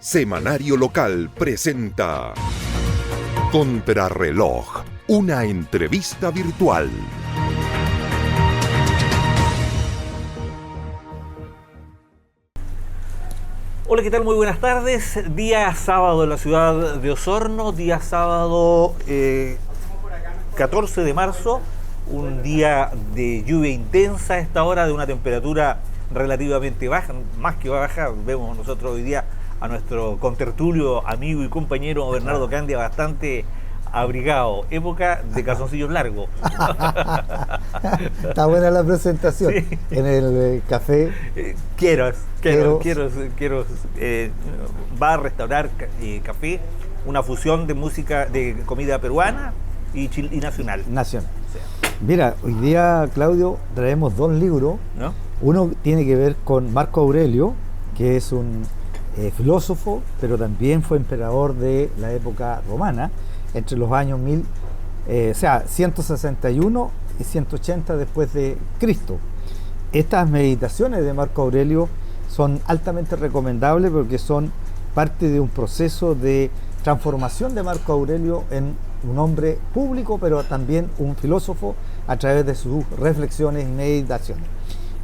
Semanario Local presenta Contrarreloj, una entrevista virtual. Hola, ¿qué tal? Muy buenas tardes. Día sábado en la ciudad de Osorno, día sábado 14 de marzo, un día de lluvia intensa a esta hora, de una temperatura relativamente baja, más que baja. Vemos nosotros hoy día a nuestro contertulio, amigo y compañero Bernardo Candia bastante abrigado, época de calzoncillos largos. Está buena la presentación. Sí. En el café. Quiero bar, restaurar, café, una fusión de música, de comida peruana y nacional. Nacional. Sí. Mira, hoy día, Claudio, traemos dos libros. ¿No? Uno tiene que ver con Marco Aurelio, que es un filósofo, pero también fue emperador de la época romana, entre los años 161 y 180 después de Cristo. Estas meditaciones de Marco Aurelio son altamente recomendables porque son parte de un proceso de transformación de Marco Aurelio en un hombre público, pero también un filósofo a través de sus reflexiones y meditaciones.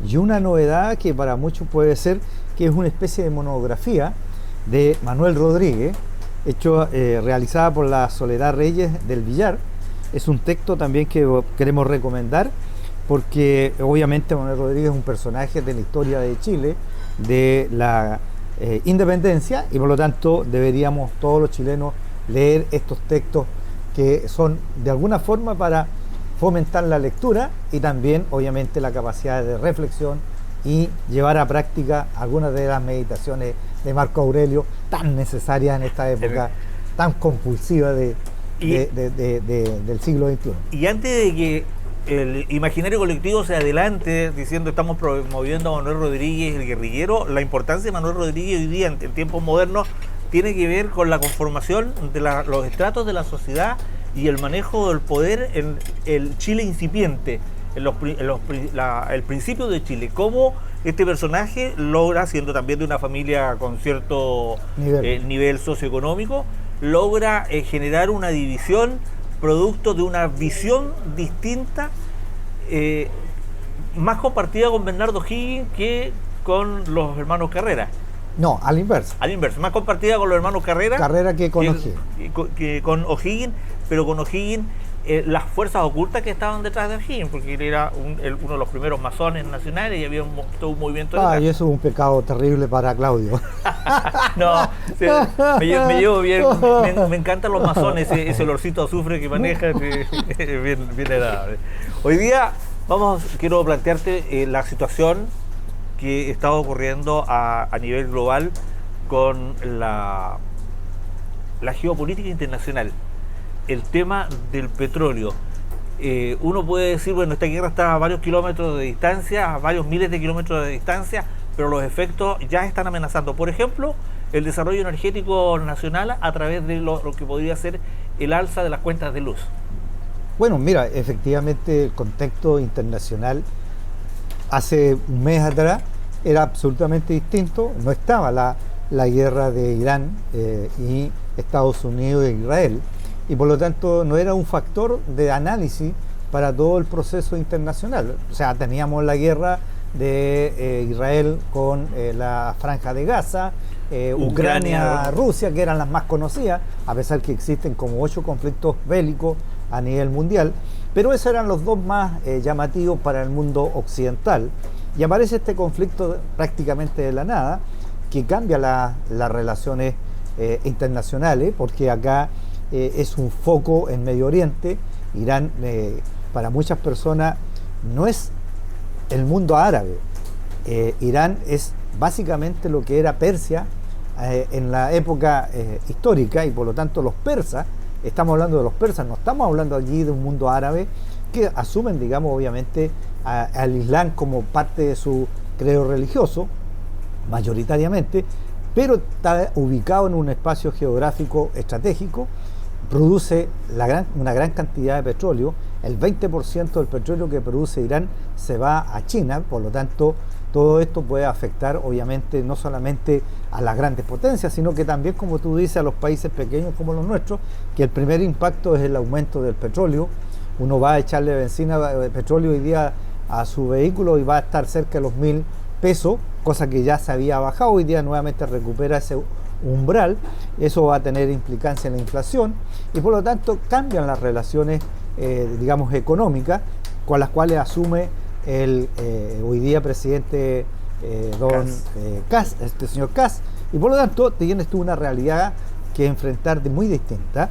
Y una novedad que para muchos puede ser que es una especie de monografía de Manuel Rodríguez, realizada por la Soledad Reyes del Villar. Es un texto también que queremos recomendar porque obviamente Manuel Rodríguez es un personaje de la historia de Chile, de la independencia, y por lo tanto deberíamos todos los chilenos leer estos textos que son de alguna forma para fomentar la lectura y también obviamente la capacidad de reflexión y llevar a práctica algunas de las meditaciones de Marco Aurelio tan necesarias en esta época tan compulsiva del siglo XXI. Y antes de que el imaginario colectivo se adelante diciendo estamos promoviendo a Manuel Rodríguez, el guerrillero, la importancia de Manuel Rodríguez hoy día en tiempos modernos tiene que ver con la conformación de los estratos de la sociedad y el manejo del poder en el Chile incipiente, el principio de Chile, cómo este personaje logra, siendo también de una familia con cierto nivel socioeconómico, logra generar una división producto de una visión distinta, más compartida con Bernardo O'Higgins que con los hermanos Carrera. No, al inverso. Al inverso, más compartida con los hermanos Carrera que con O'Higgins. Que con O'Higgins, pero con O'Higgins las fuerzas ocultas que estaban detrás de O'Higgins, porque él era uno de los primeros masones nacionales y había todo un movimiento y eso es un pecado terrible para Claudio. No, me llevo bien, me encantan los masones, ese olorcito a azufre que maneja, bien agradable. Hoy día quiero plantearte la situación que está ocurriendo a nivel global con la geopolítica internacional. El tema del petróleo. Uno puede decir, bueno, esta guerra está a varios kilómetros de distancia, a varios miles de kilómetros de distancia, pero los efectos ya están amenazando. Por ejemplo, el desarrollo energético nacional a través de lo que podría ser el alza de las cuentas de luz. Bueno, mira, efectivamente el contexto internacional hace un mes atrás era absolutamente distinto. No estaba la guerra de Irán y Estados Unidos e Israel, y por lo tanto no era un factor de análisis para todo el proceso internacional. O sea, teníamos la guerra de Israel con la Franja de Gaza, Ucrania, Rusia, que eran las más conocidas, a pesar que existen como 8 conflictos bélicos a nivel mundial, pero esos eran los dos más llamativos para el mundo occidental. Y aparece este conflicto prácticamente de la nada, que cambia las relaciones internacionales, porque acá es un foco en Medio Oriente. Irán, para muchas personas, no es el mundo árabe. Irán es básicamente lo que era Persia en la época histórica, y por lo tanto los persas, estamos hablando de los persas, no estamos hablando allí de un mundo árabe que asumen, digamos, obviamente al Islam como parte de su credo religioso, mayoritariamente, pero está ubicado en un espacio geográfico estratégico, produce una gran cantidad de petróleo. El 20% del petróleo que produce Irán se va a China, por lo tanto todo esto puede afectar obviamente no solamente a las grandes potencias, sino que también, como tú dices, a los países pequeños como los nuestros, que el primer impacto es el aumento del petróleo. Uno va a echarle benzina de petróleo hoy día a su vehículo y va a estar cerca de los 1.000 pesos, cosa que ya se había bajado, hoy día nuevamente recupera ese umbral. Eso va a tener implicancia en la inflación y por lo tanto cambian las relaciones digamos económicas con las cuales asume el hoy día presidente este señor Kast, y por lo tanto tienes tú una realidad que enfrentar de muy distinta,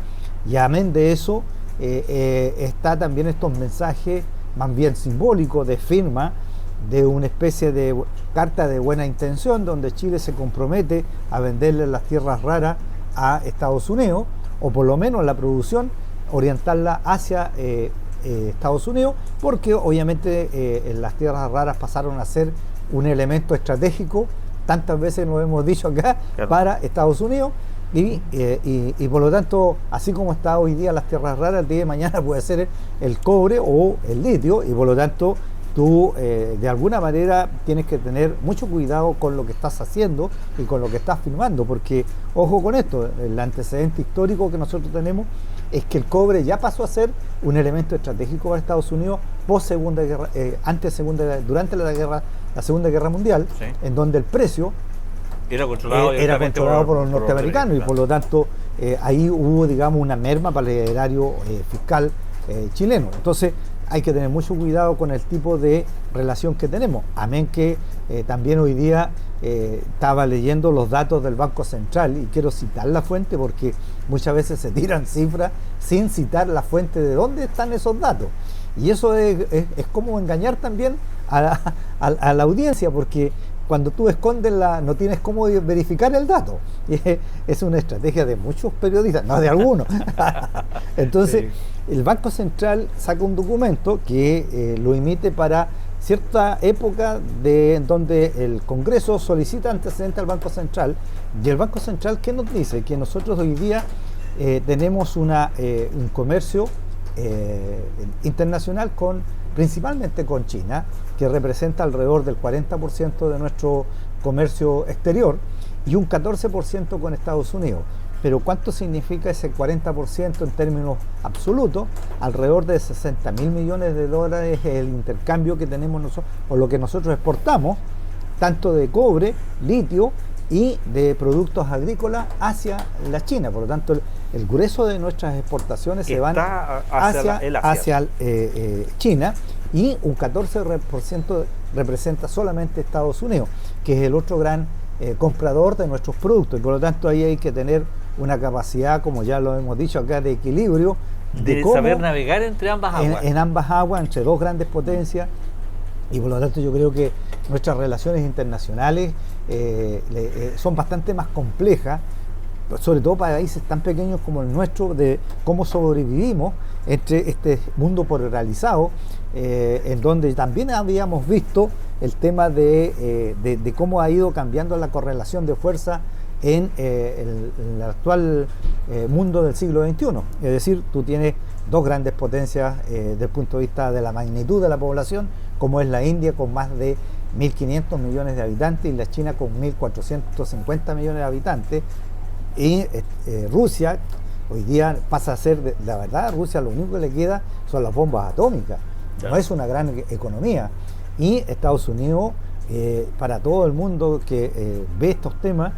y amén de eso está también estos mensajes más bien simbólicos de firma de una especie de carta de buena intención donde Chile se compromete a venderle las tierras raras a Estados Unidos, o por lo menos la producción orientarla hacia Estados Unidos, porque obviamente las tierras raras pasaron a ser un elemento estratégico, tantas veces nos hemos dicho acá, claro, para Estados Unidos, y por lo tanto, así como está hoy día las tierras raras, el día de mañana puede ser el cobre o el litio, y por lo tanto tú de alguna manera tienes que tener mucho cuidado con lo que estás haciendo y con lo que estás firmando, porque ojo con esto, el antecedente histórico que nosotros tenemos es que el cobre ya pasó a ser un elemento estratégico para Estados Unidos durante la Segunda Guerra Mundial, sí, en donde el precio era controlado por los norteamericanos, y por lo tanto ahí hubo, digamos, una merma para el erario fiscal chileno. Entonces hay que tener mucho cuidado con el tipo de relación que tenemos. Amén que también hoy día estaba leyendo los datos del Banco Central, y quiero citar la fuente porque muchas veces se tiran cifras sin citar la fuente de dónde están esos datos. Y eso es como engañar también a la audiencia, porque cuando tú escondes no tienes cómo verificar el dato. Y es una estrategia de muchos periodistas, no de algunos. Entonces, sí, el Banco Central saca un documento que lo emite para cierta época donde el Congreso solicita antecedente al Banco Central, y el Banco Central, ¿qué nos dice? Que nosotros hoy día tenemos un comercio internacional principalmente con China, que representa alrededor del 40% de nuestro comercio exterior, y un 14% con Estados Unidos. Pero ¿cuánto significa ese 40% en términos absolutos? Alrededor de 60.000 millones de dólares es el intercambio que tenemos nosotros, o lo que nosotros exportamos, tanto de cobre, litio y de productos agrícolas hacia la China. Por lo tanto, el grueso de nuestras exportaciones se van hacia China, y un 14% representa solamente Estados Unidos, que es el otro gran comprador de nuestros productos, y por lo tanto ahí hay que tener una capacidad, como ya lo hemos dicho acá, de equilibrio, de saber navegar entre ambas aguas. En ambas aguas, entre dos grandes potencias, y por lo tanto yo creo que nuestras relaciones internacionales son bastante más complejas, sobre todo para países tan pequeños como el nuestro, de cómo sobrevivimos entre este mundo polarizado, en donde también habíamos visto el tema de cómo ha ido cambiando la correlación de fuerza en el actual mundo del siglo XXI. Es decir, tú tienes dos grandes potencias desde el punto de vista de la magnitud de la población, como es la India, con más de 1.500 millones de habitantes, y la China con 1.450 millones de habitantes, y Rusia hoy día pasa a ser, la verdad, Rusia lo único que le queda son las bombas atómicas, no es una gran economía, y Estados Unidos, para todo el mundo que ve estos temas,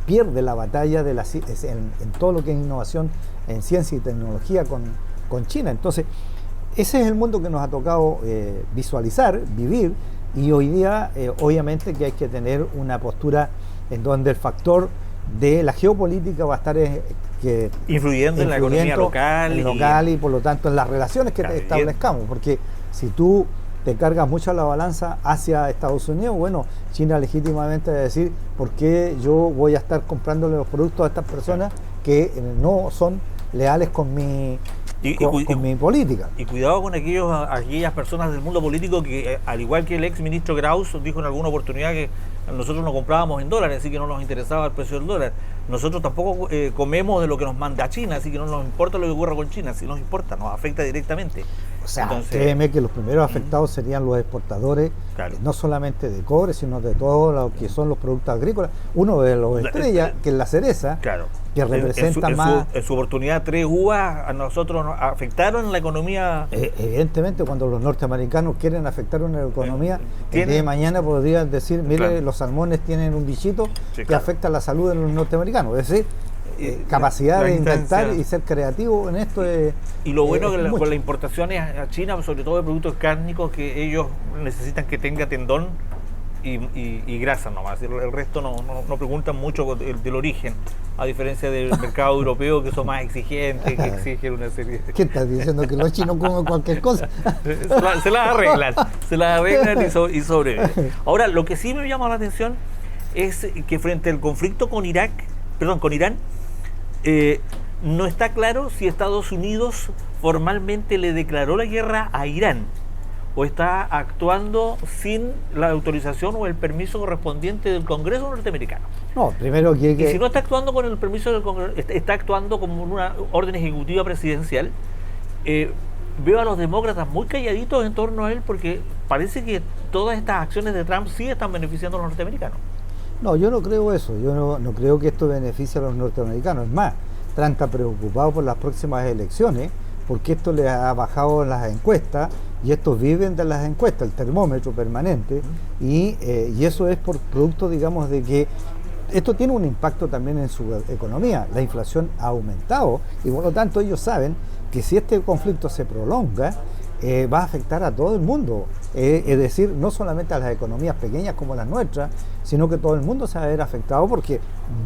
pierde la batalla en todo lo que es innovación en ciencia y tecnología con China. Entonces, ese es el mundo que nos ha tocado visualizar, vivir, y hoy día obviamente que hay que tener una postura en donde el factor de la geopolítica va a estar influyendo en la economía local y por lo tanto en las relaciones que establezcamos, porque si tú te cargas mucho la balanza hacia Estados Unidos, bueno, China legítimamente va a decir, ¿por qué yo voy a estar comprándole los productos a estas personas que no son leales con mi política? Y cuidado con aquellas personas del mundo político que, al igual que el ex ministro Graus dijo en alguna oportunidad, que nosotros no comprábamos en dólares, así que no nos interesaba el precio del dólar. Nosotros tampoco comemos de lo que nos manda China, así que no nos importa lo que ocurra con China. Si nos importa, nos afecta directamente. O sea, Entonces, créeme que los primeros afectados serían los exportadores, claro. no solamente de cobre, sino de todo lo que son los productos agrícolas. Uno de los estrellas, que es la cereza, Claro. que representa más... En su oportunidad, 3 uvas a nosotros nos afectaron la economía. Evidentemente, cuando los norteamericanos quieren afectar una economía, el día de tienen- mañana podrían decir, mire, Claro. los salmones tienen un bichito Sí, que claro. afecta la salud de los norteamerinos. Es decir, capacidad la de inventar instancia- y ser creativo en esto es... Y lo bueno que es mucho. con las importaciones a China, sobre todo de productos cárnicos, que ellos necesitan que tenga tendón y grasa nomás. El resto no preguntan mucho del origen, a diferencia del mercado europeo, que son más exigentes, que exigen una serie de... ¿Qué estás diciendo? ¿Que los chinos comen cualquier cosa? Se las arreglan y sobreviven. Ahora, lo que sí me llama la atención es que frente al conflicto con Irán, no está claro si Estados Unidos formalmente le declaró la guerra a Irán o está actuando sin la autorización o el permiso correspondiente del Congreso norteamericano. No, primero que... Y si no está actuando con el permiso del Congreso, está actuando como una orden ejecutiva presidencial, veo a los demócratas muy calladitos en torno a él porque parece que todas estas acciones de Trump sí están beneficiando a los norteamericanos. No, yo no creo eso. Yo no creo que esto beneficie a los norteamericanos. Es más, Trump está preocupado por las próximas elecciones porque esto le ha bajado en las encuestas y estos viven de las encuestas, el termómetro permanente, y eso es por producto, digamos, de que esto tiene un impacto también en su economía. La inflación ha aumentado y por lo tanto ellos saben que si este conflicto se prolonga, va a afectar a todo el mundo, es decir, no solamente a las economías pequeñas como las nuestras, sino que todo el mundo se va a ver afectado porque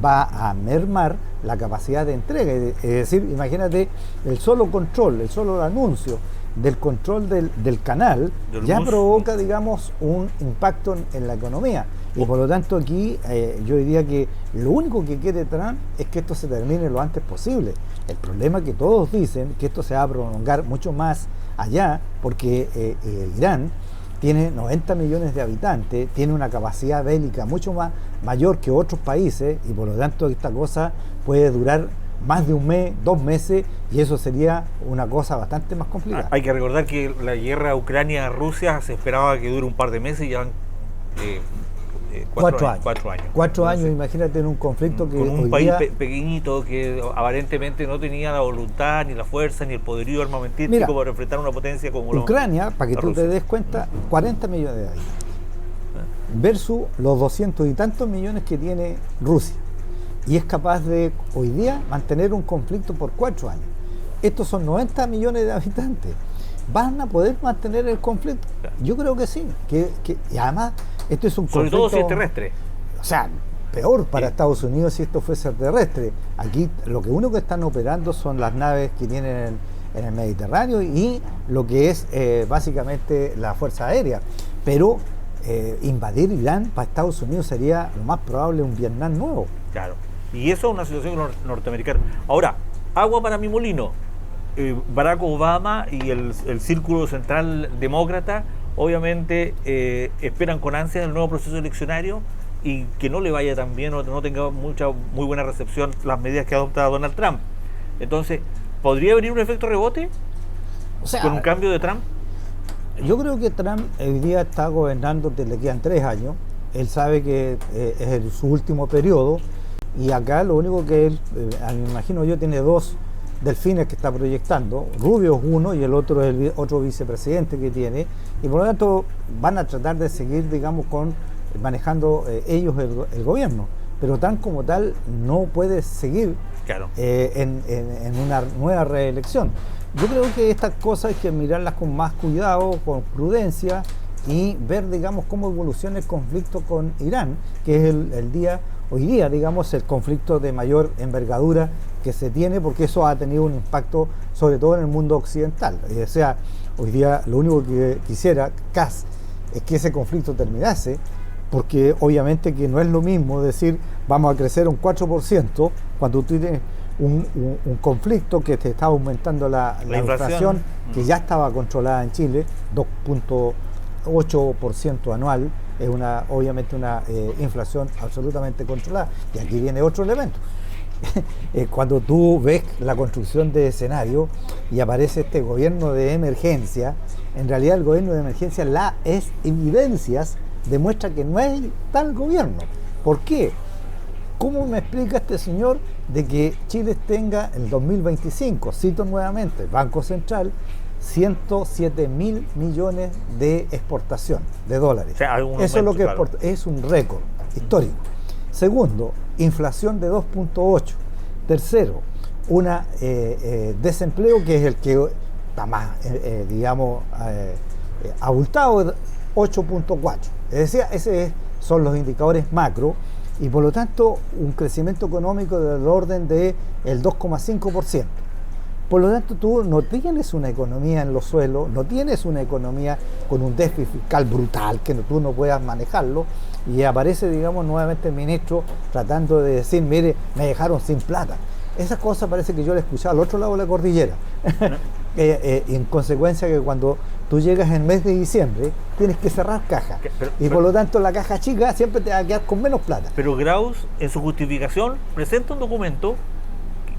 va a mermar la capacidad de entrega, es decir, imagínate el solo control, el solo anuncio del control del canal Del ya bus. provoca, digamos, un impacto en la economía. Y por lo tanto aquí yo diría que lo único que quiere Trump es que esto se termine lo antes posible. El problema es que todos dicen que esto se va a prolongar mucho más allá porque Irán tiene 90 millones de habitantes, tiene una capacidad bélica mucho más mayor que otros países y por lo tanto esta cosa puede durar más de un mes, 2 meses y eso sería una cosa bastante más complicada. Hay que recordar que la guerra Ucrania-Rusia se esperaba que dure un par de meses y ya van 4 años. 4 años, Entonces, imagínate en un conflicto que con un hoy país día... pequeñito que aparentemente no tenía la voluntad, ni la fuerza, ni el poderío armamentístico Mira, para enfrentar una potencia como Ucrania, para que la tú te Rusia. des cuenta, 40 millones de habitantes versus los 200 y tantos millones que tiene Rusia y es capaz de hoy día mantener un conflicto por 4 años. Estos son 90 millones de habitantes. ¿Van a poder mantener el conflicto? Yo creo que sí. Y además, esto es un Sobre conflicto... todo si es terrestre. O sea, peor para Sí. Estados Unidos si esto fuese terrestre. Aquí lo que único que están operando son las naves que tienen en el Mediterráneo y lo que es básicamente la Fuerza Aérea. Pero invadir Irán para Estados Unidos sería lo más probable un Vietnam nuevo. Claro. Y eso es una situación norteamericana. Ahora, agua para mi molino. Barack Obama y el círculo central demócrata obviamente esperan con ansia el nuevo proceso eleccionario y que no le vaya tan bien o no tenga muy buena recepción las medidas que adopta Donald Trump. Entonces, ¿podría venir un efecto rebote O sea, con un cambio de Trump? yo creo que Trump hoy día está gobernando, le quedan 3 años. Él sabe que es su último periodo y acá lo único que él, me imagino yo, tiene 2 delfines que está proyectando. Rubio es uno y el otro es el otro vicepresidente que tiene y por lo tanto van a tratar de seguir, digamos, manejando ellos el gobierno, pero tan como tal no puede seguir Claro. en una nueva reelección. Yo creo que estas cosas hay que mirarlas con más cuidado, con prudencia y ver, digamos, cómo evoluciona el conflicto con Irán, que es hoy día, digamos, el conflicto de mayor envergadura que se tiene, porque eso ha tenido un impacto sobre todo en el mundo occidental. O sea, hoy día lo único que quisiera Kass es que ese conflicto terminase, porque obviamente que no es lo mismo decir vamos a crecer un 4% cuando tú tienes un conflicto que te está aumentando la inflación, que ya estaba controlada en Chile, 2.8% anual, es obviamente una inflación absolutamente controlada. Y aquí viene otro elemento. cuando tú ves la construcción de escenario y aparece este gobierno de emergencia, en realidad el gobierno de emergencia, es evidencias, demuestra que no es tal gobierno. ¿Por qué? ¿Cómo me explica este señor de que Chile tenga en 2025, cito nuevamente, Banco Central, 107.000 millones de exportación de dólares? O sea, eso es lo que claro, es un récord histórico. Segundo, inflación de 2.8. Tercero, una desempleo que es el que está más, abultado, 8.4. Es decir, esos son los indicadores macro y por lo tanto un crecimiento económico del orden del 2,5%. Por lo tanto, tú no tienes una economía en los suelos, no tienes una economía con un déficit fiscal brutal que tú no puedas manejarlo, y aparece, digamos, nuevamente el ministro tratando de decir, mire, me dejaron sin plata. Esas cosas parece que yo las he escuchado al otro lado de la cordillera. En consecuencia que cuando tú llegas en el mes de diciembre, tienes que cerrar caja. Por lo tanto, la caja chica siempre te va a quedar con menos plata. Pero Graus, en su justificación, presenta un documento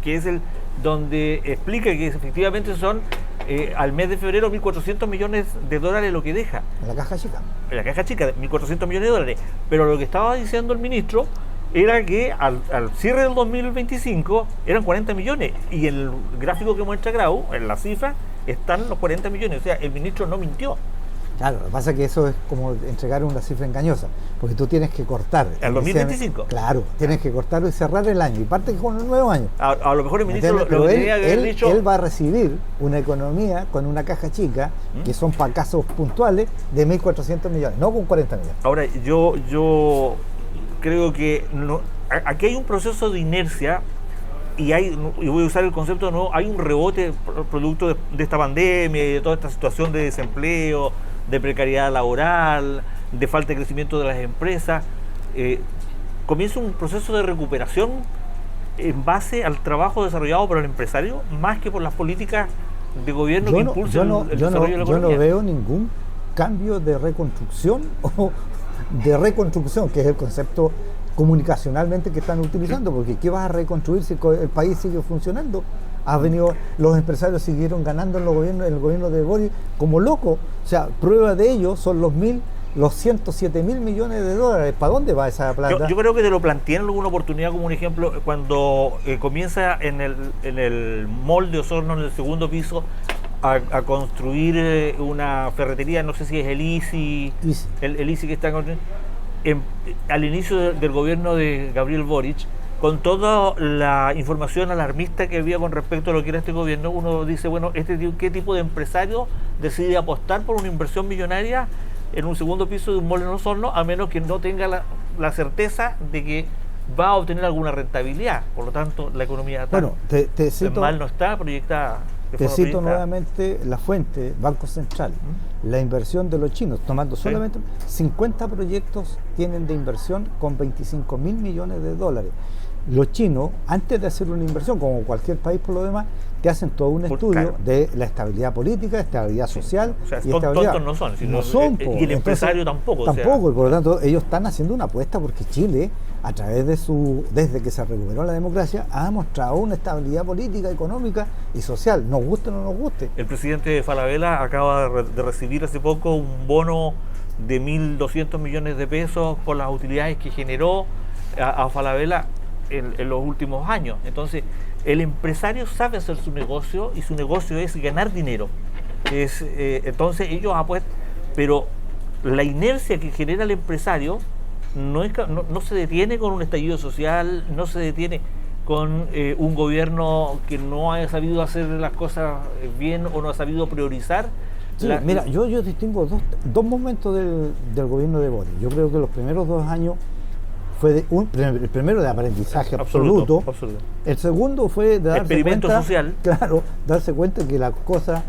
que es el donde explica que efectivamente son al mes de febrero 1.400 millones de dólares lo que deja. En la caja chica. En la caja chica, 1.400 millones de dólares. Pero lo que estaba diciendo el ministro era que al cierre del 2025 eran 40 millones. Y en el gráfico que muestra Grau, en la cifra, están los 40 millones. O sea, el ministro no mintió. Claro, lo que pasa es que eso es como entregar una cifra engañosa, porque tú tienes que cortar. ¿Al 2025? Claro, tienes que cortarlo y cerrar el año, y parte con el nuevo año. A lo mejor el ministro lo que tenía que haber dicho... Él va a recibir una economía con una caja chica, que son para casos puntuales, de 1.400 millones, no con 40 millones. Ahora, yo creo que aquí hay un proceso de inercia y voy a usar el concepto, no hay un rebote producto de esta pandemia y de toda esta situación de desempleo, de precariedad laboral, de falta de crecimiento de las empresas. Comienza un proceso de recuperación en base al trabajo desarrollado por el empresario, más que por las políticas de gobierno que impulsan el desarrollo de la economía. Yo no veo ningún cambio de reconstrucción o de reconstrucción, que es el concepto comunicacionalmente que están utilizando, porque ¿qué vas a reconstruir si el país sigue funcionando? Los empresarios siguieron ganando en el gobierno de Boric como locos. O sea, prueba de ello son los 107.000 millones de dólares. ¿Para dónde va esa plata? Yo creo que te lo planteé en alguna oportunidad como un ejemplo, cuando comienza en el mall de Osorno, en el segundo piso, a construir una ferretería, no sé si es el ICI que está construyendo, al inicio del gobierno de Gabriel Boric, con toda la información alarmista que había con respecto a lo que era este gobierno, uno dice, bueno, ¿qué tipo de empresario decide apostar por una inversión millonaria en un segundo piso de un mall en Osorno, a menos que no tenga la certeza de que va a obtener alguna rentabilidad? Por lo tanto, la economía te cito, mal no está proyectada. Te cito nuevamente la fuente, Banco Central. La inversión de los chinos, tomando solamente 50 proyectos tienen de inversión con 25.000 millones de dólares. Los chinos, antes de hacer una inversión, como cualquier país por lo demás, te hacen todo un estudio de la estabilidad política, estabilidad social. O sea, y estabilidad. Tontos no son. No son, y el empresario tampoco. Tampoco, y por lo tanto ellos están haciendo una apuesta porque Chile, a través desde que se recuperó la democracia, ha demostrado una estabilidad política, económica y social, nos guste o no nos guste. El presidente Falabella acaba de recibir hace poco un bono de 1.200 millones de pesos por las utilidades que generó a Falabella en los últimos años. Entonces, el empresario sabe hacer su negocio y su negocio es ganar dinero. Entonces, ellos apuestan, pero la inercia que genera el empresario no se detiene con un estallido social, no se detiene con un gobierno que no haya sabido hacer las cosas bien o no ha sabido priorizar. Sí, mira, yo distingo dos momentos del gobierno de Boric. Yo creo que los primeros 2 años fue el primero de aprendizaje absoluto. El segundo fue de darse experimento cuenta, social. Claro, darse cuenta que las cosas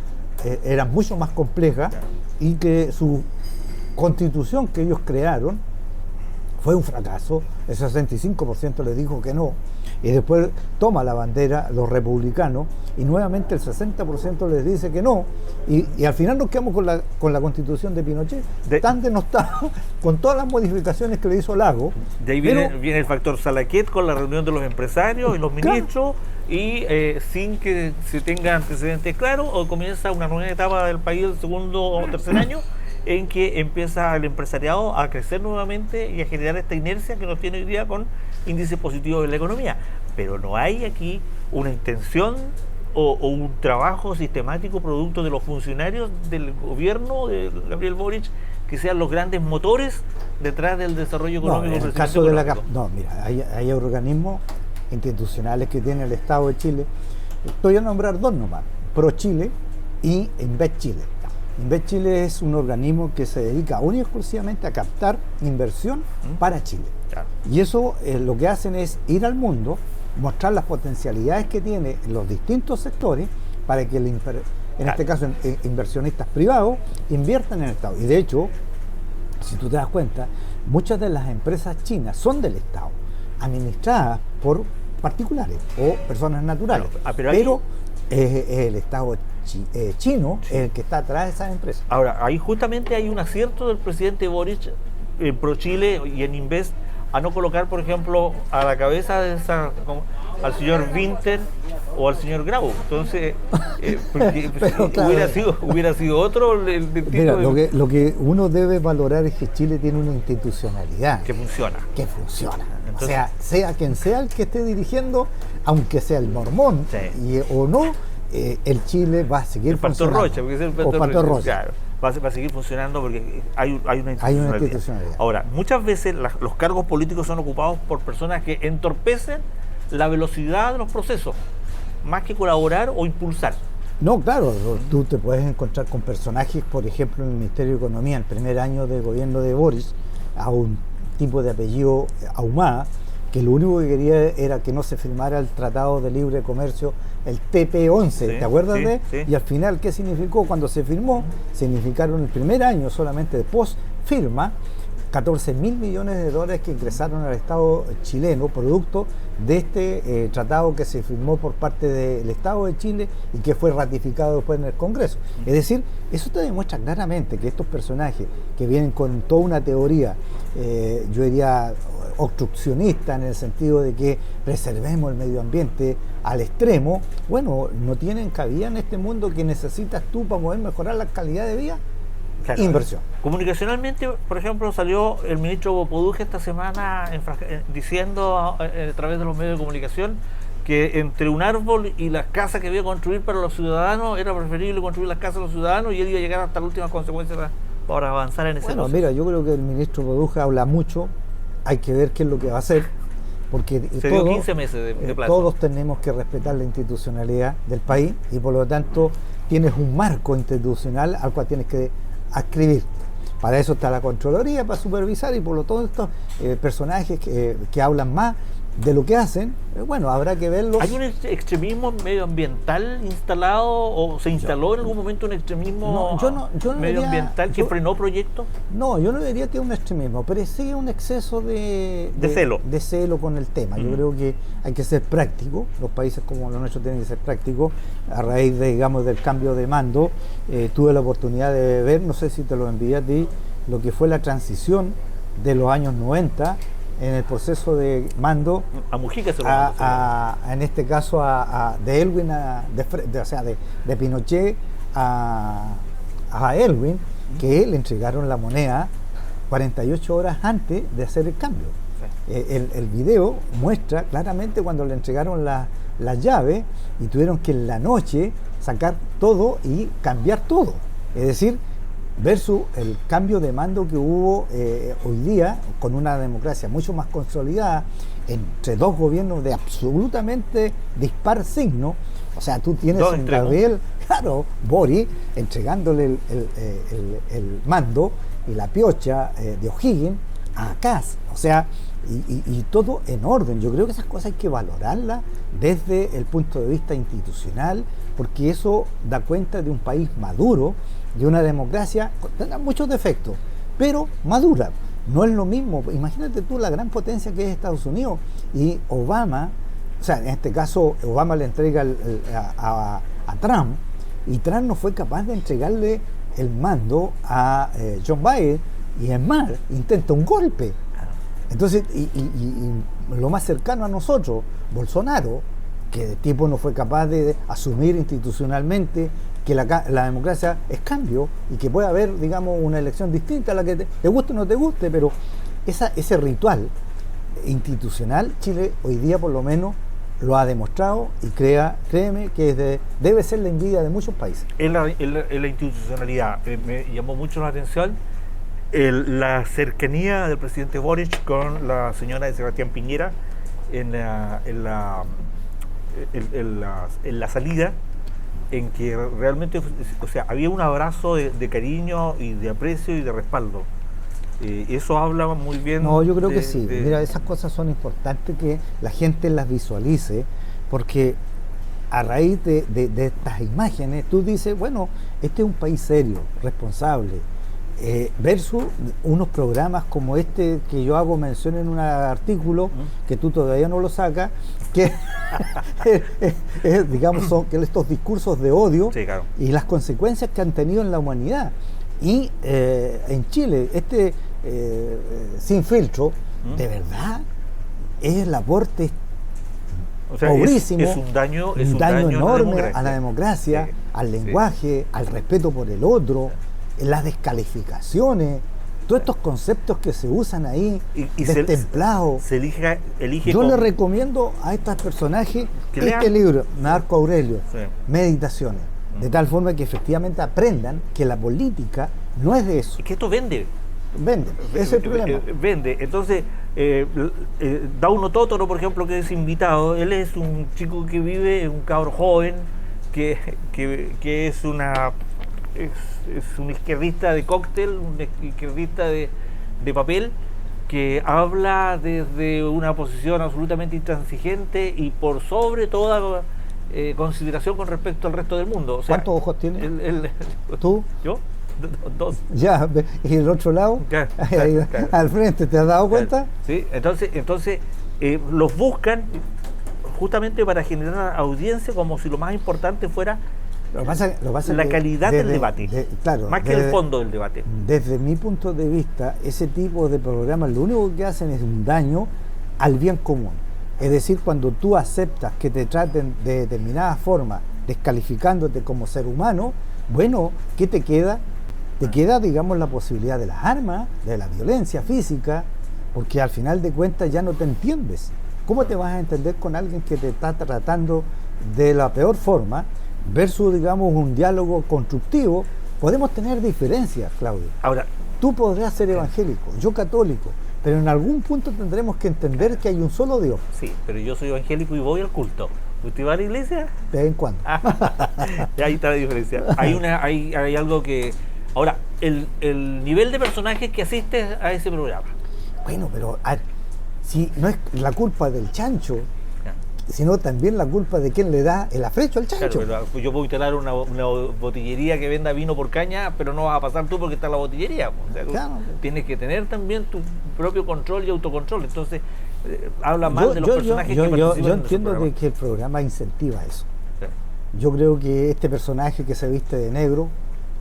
eran mucho más complejas y que su constitución que ellos crearon fue un fracaso, el 65% le dijo que no, y después toma la bandera los republicanos, y nuevamente el 60% les dice que no, y al final nos quedamos con la constitución de Pinochet, tan denostada, con todas las modificaciones que le hizo Lago. De ahí viene el factor Salaquet con la reunión de los empresarios y los ministros, y sin que se tenga antecedentes claros, o comienza una nueva etapa del país, el segundo o tercer año, en que empieza el empresariado a crecer nuevamente y a generar esta inercia que nos tiene hoy día con índices positivos en la economía. Pero no hay aquí una intención o un trabajo sistemático producto de los funcionarios del gobierno de Gabriel Boric que sean los grandes motores detrás del desarrollo económico. No, en el caso de mira, hay organismos institucionales que tiene el Estado de Chile. Estoy a nombrar dos nomás: ProChile y Invest Chile. Invest Chile es un organismo que se dedica única y exclusivamente a captar inversión para Chile. Claro. Y eso lo que hacen es ir al mundo, mostrar las potencialidades que tiene en los distintos sectores para que este caso inversionistas privados inviertan en el Estado. Y de hecho, si tú te das cuenta, muchas de las empresas chinas son del Estado, administradas por particulares o personas naturales. Claro, pero el Estado chino es el que está atrás de esas empresas. Ahora, ahí justamente hay un acierto del presidente Boric en ProChile y en Invest a no colocar, por ejemplo, a la cabeza de al señor Winter o al señor Grau. Entonces, claro, hubiera sido otro el tipo. Mira, lo que uno debe valorar es que Chile tiene una institucionalidad que funciona. Entonces, o sea quien sea el que esté dirigiendo, aunque sea el mormón o no, el Chile va a seguir funcionando. Rocha, porque es el Pastor Rocha. Claro, va a seguir funcionando porque hay una institucionalidad. Ahora, muchas veces los cargos políticos son ocupados por personas que entorpecen la velocidad de los procesos, más que colaborar o impulsar. No, claro, tú te puedes encontrar con personajes, por ejemplo, en el Ministerio de Economía, en el primer año de gobierno de Boris, a un tipo de apellido Ahumada, que lo único que quería era que no se firmara el Tratado de Libre Comercio, el TP-11, ¿te acuerdas de? Sí. Y al final, ¿qué significó? Cuando se firmó, significaron el primer año solamente de post-firma, 14.000 millones de dólares que ingresaron al Estado chileno, producto de este tratado que se firmó por parte del Estado de Chile y que fue ratificado después en el Congreso. Es decir, eso te demuestra claramente que estos personajes que vienen con toda una teoría, yo diría obstruccionista, en el sentido de que preservemos el medio ambiente al extremo, bueno, no tienen cabida en este mundo que necesitas tú para poder mejorar la calidad de vida. Claro. Inversión. Comunicacionalmente, por ejemplo, salió el ministro Bopoduje esta semana diciendo a través de los medios de comunicación que entre un árbol y las casas que había que construir para los ciudadanos era preferible construir las casas de los ciudadanos, y él iba a llegar hasta las últimas consecuencias para avanzar en ese proceso. Mira, yo creo que el ministro Bopoduje habla mucho, hay que ver qué es lo que va a hacer, porque dio 15 meses de plazo. Todos tenemos que respetar la institucionalidad del país y por lo tanto tienes un marco institucional al cual tienes que adscribir. Para eso está la Contraloría, para supervisar, y por lo tanto estos personajes que hablan más de lo que hacen, bueno, habrá que verlos. ¿Hay un extremismo medioambiental instalado o se instaló en algún momento un extremismo medioambiental que frenó proyectos? No, yo no diría que es un extremismo, pero sí un exceso de celo con el tema. Yo creo que hay que ser práctico, los países como los nuestros tienen que ser prácticos. A raíz de, digamos, del cambio de mando, tuve la oportunidad de ver, no sé si te lo envié a ti, lo que fue la transición de los años 90 en el proceso de mando a Mujica en este caso de Elwin, de Pinochet a Elwin, que le entregaron la moneda 48 horas antes de hacer el cambio. El video muestra claramente cuando le entregaron la llave y tuvieron que en la noche sacar todo y cambiar todo. Es decir, versus el cambio de mando que hubo hoy día, con una democracia mucho más consolidada, entre dos gobiernos de absolutamente dispar signo. O sea, tú tienes a Gabriel, Boric, entregándole el mando y la piocha de O'Higgins a Kast. O sea, y todo en orden. Yo creo que esas cosas hay que valorarlas desde el punto de vista institucional, porque eso da cuenta de un país maduro, de una democracia con muchos defectos, pero madura. No es lo mismo. Imagínate tú la gran potencia que es Estados Unidos y Obama, o sea, en este caso Obama le entrega a Trump y Trump no fue capaz de entregarle el mando a John Biden y es más, intenta un golpe. Entonces, y lo más cercano a nosotros, Bolsonaro, que de tipo no fue capaz de asumir institucionalmente que la democracia es cambio y que puede haber, digamos, una elección distinta a la que te guste o no te guste, pero ese ritual institucional, Chile hoy día por lo menos lo ha demostrado y créeme que debe ser la envidia de muchos países. En la institucionalidad me llamó mucho la atención la cercanía del presidente Boric con la señora de Sebastián Piñera en la salida, en que realmente, o sea, había un abrazo de cariño y de aprecio y de respaldo. Eso habla muy bien. No, yo creo que sí. Mira, esas cosas son importantes que la gente las visualice, porque a raíz de estas imágenes tú dices, bueno, este es un país serio, responsable, versus unos programas como este que yo hago mención en un artículo que tú todavía no lo sacas, que digamos son estos discursos de odio, sí, claro, y las consecuencias que han tenido en la humanidad. Y en Chile Sin Filtro de verdad es el aporte, o sea, pobrísimo, es un daño enorme a la democracia, sí, al lenguaje, al respeto por el otro, las descalificaciones, todos estos conceptos que se usan ahí, destemplados. Se elige Yo le recomiendo a estos personajes este libro, Marco Aurelio, sí, Meditaciones, de tal forma que efectivamente aprendan que la política no es de eso. Es que esto vende. Vende, ese es el problema. Vende. Entonces, Dauno Totoro, por ejemplo, que es invitado, él es un chico que vive, un cabro joven, que es un izquierdista de cóctel, un izquierdista de papel, que habla desde una posición absolutamente intransigente y por sobre toda consideración con respecto al resto del mundo. O sea, ¿cuántos ojos tienes? ¿Tú? ¿Yo? Dos. Ya, y el otro lado, Claro. al frente, ¿te has dado cuenta? Sí, entonces los buscan justamente para generar audiencia, como si lo más importante fuera la calidad del debate, claro, más que el fondo del debate. Desde mi punto de vista, ese tipo de programas lo único que hacen es un daño al bien común. Es decir, cuando tú aceptas que te traten de determinada forma, descalificándote como ser humano, bueno, ¿qué te queda? Te queda, digamos, la posibilidad de las armas, de la violencia física, porque al final de cuentas ya no te entiendes. ¿Cómo te vas a entender con alguien que te está tratando de la peor forma versus, digamos, un diálogo constructivo? Podemos tener diferencias, Claudio. Ahora, tú podrás ser evangélico, yo católico, pero en algún punto tendremos que entender que hay un solo Dios. Sí, pero yo soy evangélico y voy al culto. ¿Usted va a la iglesia? De vez en cuando. Ahí está la diferencia. Hay algo que... Ahora, el nivel de personajes que asiste a ese programa. Bueno, pero si no es la culpa del chancho, sino también la culpa de quien le da el afrecho al chancho. Claro, pero yo puedo instalar una botillería que venda vino por caña, pero no vas a pasar tú porque está la botillería. O sea, claro, tienes que tener también tu propio control y autocontrol. Entonces, habla más de los personajes que participan. Yo entiendo de que el programa incentiva eso. Sí. Yo creo que este personaje que se viste de negro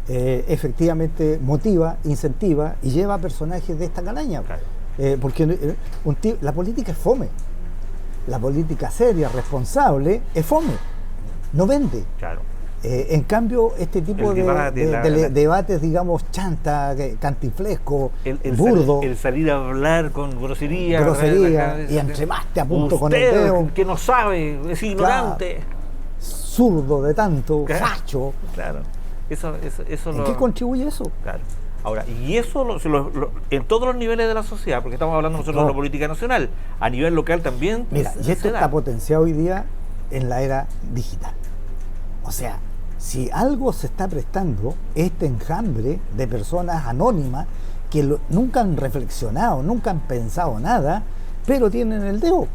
efectivamente motiva, incentiva y lleva a personajes de esta calaña. Claro. Porque la política es fome. La política seria, responsable, es fome. No vende. Claro. En cambio, este tipo de debates, digamos, chanta, cantinflesco, burdo. El salir a hablar con grosería. Y entre más te apunto con el dedo. Que no sabe, es ignorante. Claro, zurdo de tanto, claro, facho. Claro. Eso ¿En qué contribuye eso? Claro. Ahora, y eso en todos los niveles de la sociedad, porque estamos hablando nosotros de la política nacional, a nivel local también. Mira, y esto está potenciado hoy día en la era digital. O sea, si algo se está prestando, este enjambre de personas anónimas que nunca han reflexionado, nunca han pensado nada, pero tienen el dedo.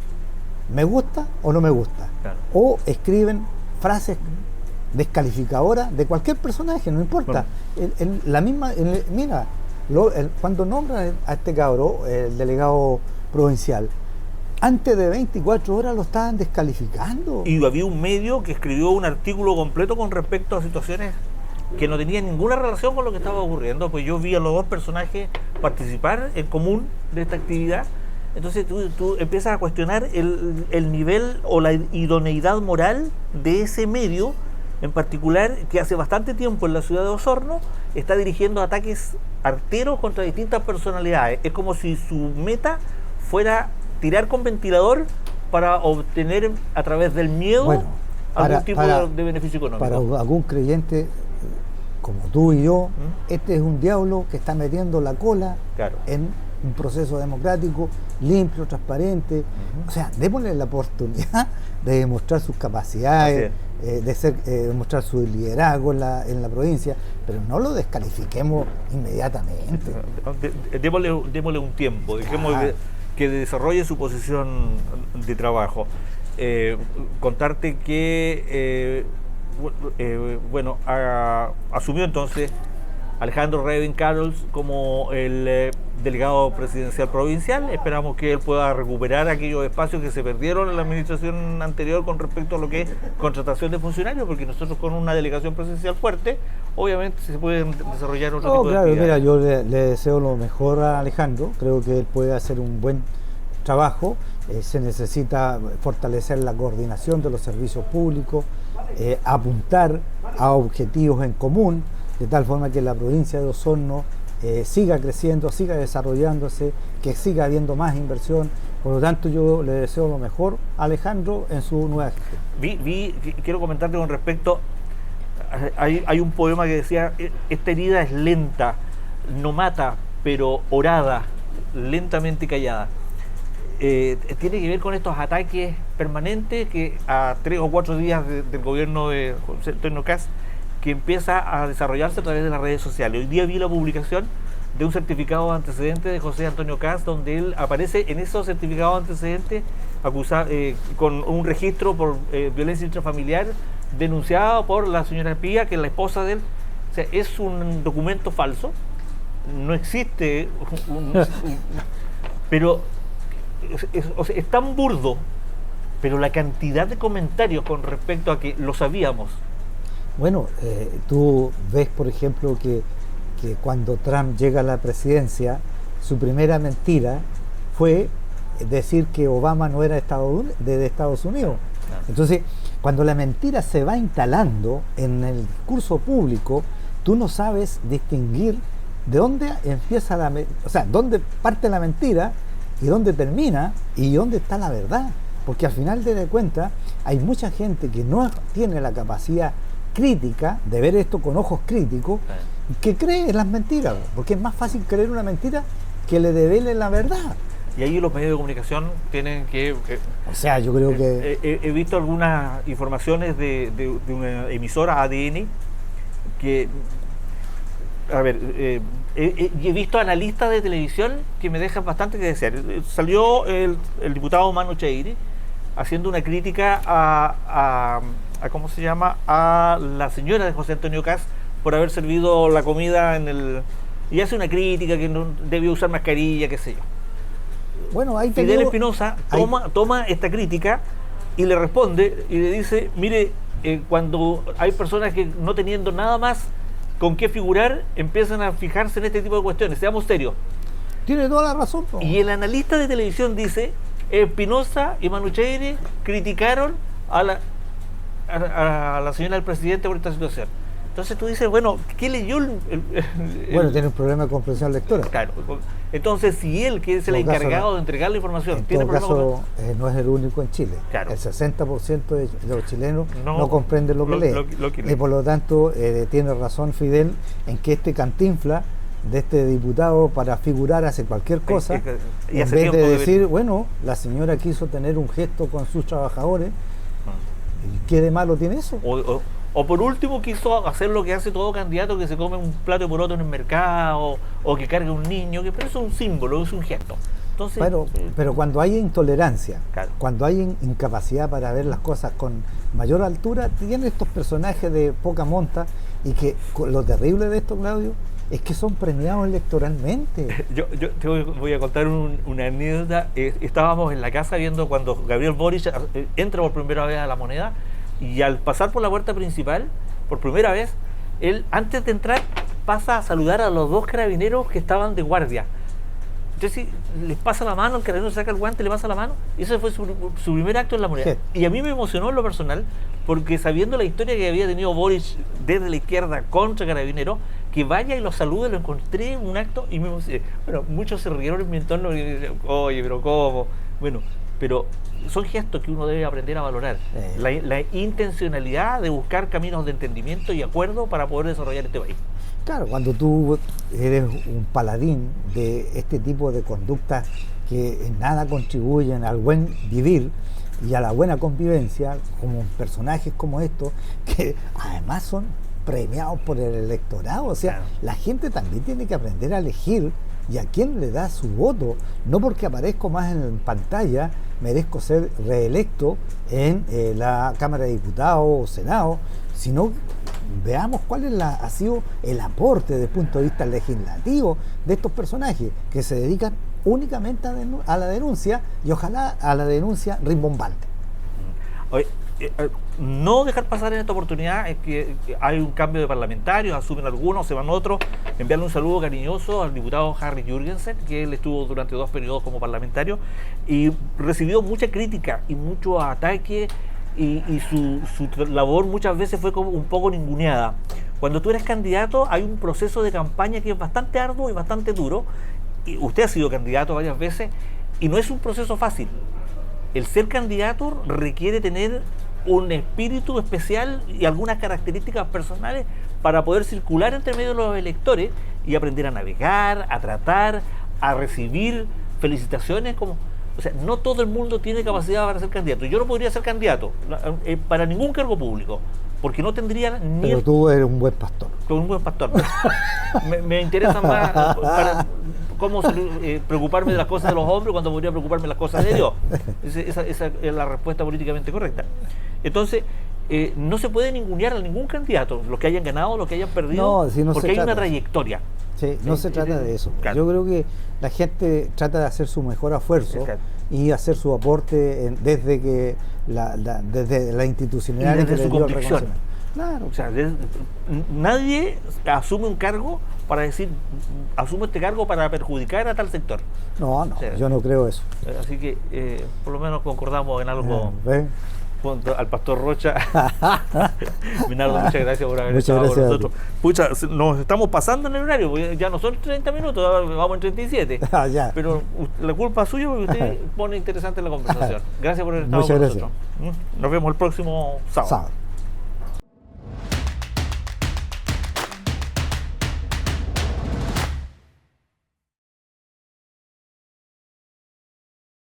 ¿Me gusta o no me gusta? Claro. O escriben frases descalificadoras de cualquier personaje, no importa. Bueno. Mira, Cuando nombran a este cabro, el delegado provincial, antes de 24 horas lo estaban descalificando. Y había un medio que escribió un artículo completo con respecto a situaciones que no tenían ninguna relación con lo que estaba ocurriendo, pues yo vi a los dos personajes participar en común de esta actividad. Entonces tú empiezas a cuestionar el nivel o la idoneidad moral de ese medio, en particular, que hace bastante tiempo en la ciudad de Osorno está dirigiendo ataques arteros contra distintas personalidades. Es como si su meta fuera tirar con ventilador para obtener a través del miedo algún tipo de beneficio económico. Para algún creyente como tú y yo, este es un diablo que está metiendo la cola en un proceso democrático limpio, transparente. O sea, démosle la oportunidad de demostrar sus capacidades, demostrar su liderazgo en la provincia, pero no lo descalifiquemos inmediatamente. Démosle un tiempo, dejemos que desarrolle su posición de trabajo. Contarte que asumió entonces Alejandro Raven Carols como el delegado presidencial provincial. Esperamos que él pueda recuperar aquellos espacios que se perdieron en la administración anterior con respecto a lo que es contratación de funcionarios, porque nosotros con una delegación presidencial fuerte, obviamente se pueden desarrollar otro tipo de actividades. Mira, yo le deseo lo mejor a Alejandro, creo que él puede hacer un buen trabajo. Se necesita fortalecer la coordinación de los servicios públicos, apuntar a objetivos en común, de tal forma que la provincia de Osorno siga creciendo, siga desarrollándose, que siga habiendo más inversión. Por lo tanto, yo le deseo lo mejor a Alejandro en su nueva gestión. Quiero comentarte con respecto, hay un poema que decía: esta herida es lenta, no mata, pero orada, lentamente callada. Tiene que ver con estos ataques permanentes que a 3 o 4 días del gobierno de José Antonio Kast, que empieza a desarrollarse a través de las redes sociales. Hoy día vi la publicación de un certificado de antecedentes de José Antonio Kast, donde él aparece en esos certificados de antecedentes con un registro por violencia intrafamiliar denunciado por la señora Pía, que es la esposa de él. O sea, es un documento falso, no existe pero es tan burdo, pero la cantidad de comentarios con respecto a que lo sabíamos. Bueno, tú ves, por ejemplo, que cuando Trump llega a la presidencia, su primera mentira fue decir que Obama no era de Estados Unidos. Entonces, cuando la mentira se va instalando en el discurso público, tú no sabes distinguir de dónde empieza dónde parte la mentira y dónde termina y dónde está la verdad. Porque al final de cuentas hay mucha gente que no tiene la capacidad crítica de ver esto con ojos críticos, que cree en las mentiras, porque es más fácil creer una mentira que le develen la verdad. Y ahí los medios de comunicación tienen que... yo creo que... He visto algunas informaciones de una emisora, ADN, que... he visto analistas de televisión que me dejan bastante que desear. Salió el diputado Manu Cheire haciendo una crítica a ¿cómo se llama? A la señora de José Antonio Kast por haber servido la comida y hace una crítica que no debió usar mascarilla, qué sé yo. Bueno, Fidel Espinosa toma esta crítica y le responde y le dice: mire, cuando hay personas que no teniendo nada más con qué figurar, empiezan a fijarse en este tipo de cuestiones, seamos serios. Tiene toda la razón. Y el analista de televisión dice: Espinosa y Manu Cheire criticaron a la señora del presidente por esta situación. Entonces tú dices, bueno, ¿qué leyó Bueno, tiene un problema de comprensión lectora. Claro. Entonces, si él, que es el encargado de entregar la información, tiene problemas... no es el único en Chile. Claro. El 60% de los chilenos no comprenden lo que lee. Y por lo tanto, tiene razón Fidel en que este cantinfla de este diputado, para figurar, hace cualquier cosa, en vez de decir, bueno, la señora quiso tener un gesto con sus trabajadores. ¿Qué de malo tiene eso? O por último quiso hacer lo que hace todo candidato, que se come un plato de poroto en el mercado o que cargue un niño, pero eso es un símbolo, es un gesto. Entonces, pero cuando hay intolerancia, cuando hay incapacidad para ver las cosas con mayor altura, tienen estos personajes de poca monta. Y que lo terrible de esto, Claudio, es que son premiados electoralmente. Yo te voy a contar una anécdota. Estábamos en la casa viendo cuando Gabriel Boric entra por primera vez a La Moneda, y al pasar por la puerta principal, por primera vez, él, antes de entrar, pasa a saludar a los dos carabineros que estaban de guardia. Entonces les pasa la mano, el carabinero saca el guante, le pasa la mano, y ese fue su primer acto en La Moneda. Sí. Y a mí me emocionó en lo personal, porque sabiendo la historia que había tenido Boric desde la izquierda contra Carabineros, que vaya y lo salude, lo encontré en un acto y me emocioné. Bueno, muchos se rieron en mi entorno y oye, pero ¿cómo? Bueno, pero son gestos que uno debe aprender a valorar. La intencionalidad de buscar caminos de entendimiento y acuerdo para poder desarrollar este país. Claro, cuando tú eres un paladín de este tipo de conductas que en nada contribuyen al buen vivir y a la buena convivencia, como personajes como estos, que además son premiados por el electorado, o sea, claro, la gente también tiene que aprender a elegir y a quién le da su voto. No porque aparezco más en pantalla merezco ser reelecto en la Cámara de Diputados o Senado, sino veamos cuál ha sido el aporte desde el punto de vista legislativo de estos personajes que se dedican únicamente a la denuncia, y ojalá a la denuncia rimbombante. Oye, no dejar pasar en esta oportunidad es que hay un cambio de parlamentarios, asumen algunos, se van otros. Enviarle un saludo cariñoso al diputado Harry Jürgensen, que él estuvo durante 2 periodos como parlamentario y recibió mucha crítica y mucho ataque, y su labor muchas veces fue como un poco ninguneada. Cuando tú eres candidato hay un proceso de campaña que es bastante arduo y bastante duro, y usted ha sido candidato varias veces y no es un proceso fácil. El ser candidato requiere tener un espíritu especial y algunas características personales para poder circular entre medio de los electores y aprender a navegar, a tratar, a recibir felicitaciones. O sea, no todo el mundo tiene capacidad para ser candidato. Yo no podría ser candidato para ningún cargo público, porque no tendría ni... Pero tú eres un buen pastor. Un buen pastor. Me interesa más para cómo preocuparme de las cosas de los hombres cuando podría preocuparme de las cosas de Dios. Esa es la respuesta políticamente correcta. Entonces, no se puede ningunear a ningún candidato, los que hayan ganado, los que hayan perdido, No, si no porque se hay una trata. trayectoria. Sí, no se trata de eso. Claro. Yo creo que la gente trata de hacer su mejor esfuerzo, Claro, y hacer su aporte desde la institucionalidad y desde que su le dio el convicción. reconocimiento. Claro. O sea, nadie asume un cargo para decir, asumo este cargo para perjudicar a tal sector. No, O sea, yo no creo eso. Así que por lo menos concordamos en algo. ¿Ves? Junto al pastor Rocha. Minardo, muchas gracias por haber Muchas estado con gracias a nosotros. Pucha, nos estamos pasando en el horario, porque ya no son 30 minutos, ahora vamos en 37. Ah, ya. Pero la culpa es suya porque usted pone interesante la conversación. Gracias por haber estado Muchas con gracias. nosotros. Nos vemos el próximo sábado. Sábado.